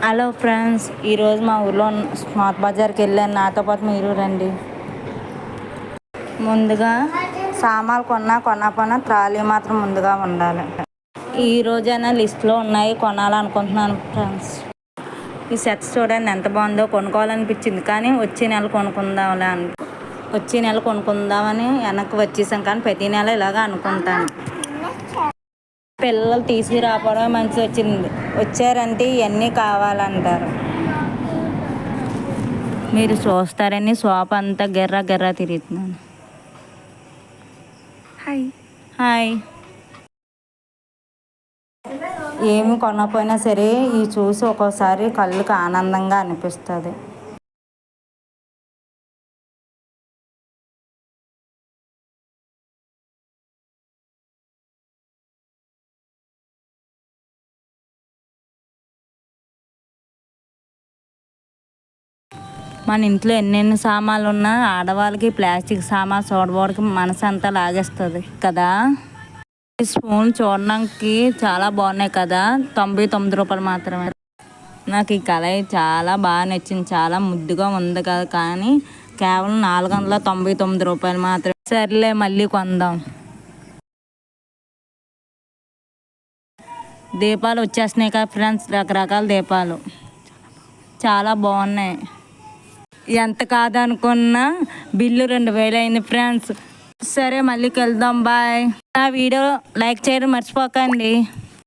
Hello friends, ఈరోజు మా ఊర్లో స్మార్ట్ బజార్కి వెళ్ళాను. నాతో పాటు మీరు రండి. ముందుగా సామాన్లు కొనకపోయినా ట్రాలీ మాత్రం ముందుగా ఉండాలి. ఈ రోజైనా లిస్ట్లో ఉన్నాయి, కొనాలనుకుంటున్నాను ఫ్రెండ్స్. ఈ సెట్స్ చూడండి ఎంత బాగుందో, కొనుక్కోవాలనిపించింది కానీ వచ్చే నెల కొనుక్కుందామని వెనక్కి వచ్చేసాం. కానీ ప్రతి నెల ఇలాగ అనుకుంటాను. పిల్లలు తీసుకురాపోవడం మంచి వచ్చారంటే ఇవన్నీ కావాలంటారు. మీరు చూస్తారని షాప్ అంతా గెర్రా తిరుగుతున్నాను. హాయ్. ఏమి కొనకపోయినా సరే ఇవి చూసి ఒక్కోసారి కళ్ళుకి ఆనందంగా అనిపిస్తుంది. మన ఇంట్లో ఎన్నెన్ని సామాన్లు ఉన్నా ఆడవాళ్ళకి ప్లాస్టిక్ సామాన్ చూడబోడికి మనసు అంతా లాగేస్తుంది కదా. ఈ స్పూన్ చూడడానికి చాలా బాగున్నాయి కదా, 99 రూపాయలు మాత్రమే. నాకు ఈ కళాయి చాలా బాగా నచ్చింది, చాలా ముద్దుగా ఉంది కదా. కానీ కేవలం 499 రూపాయలు మాత్రమే. సర్లే మళ్ళీ కొందాం. దీపాలు వచ్చేస్తున్నాయి కదా ఫ్రెండ్స్, రకరకాల దీపాలు చాలా బాగున్నాయి. ఎంత కాదనుకున్నా బిల్లు 2000 అయింది ఫ్రెండ్స్. సరే మళ్ళీ వెళ్దాం, బాయ్. నా వీడియో లైక్ చేయడం మర్చిపోకండి.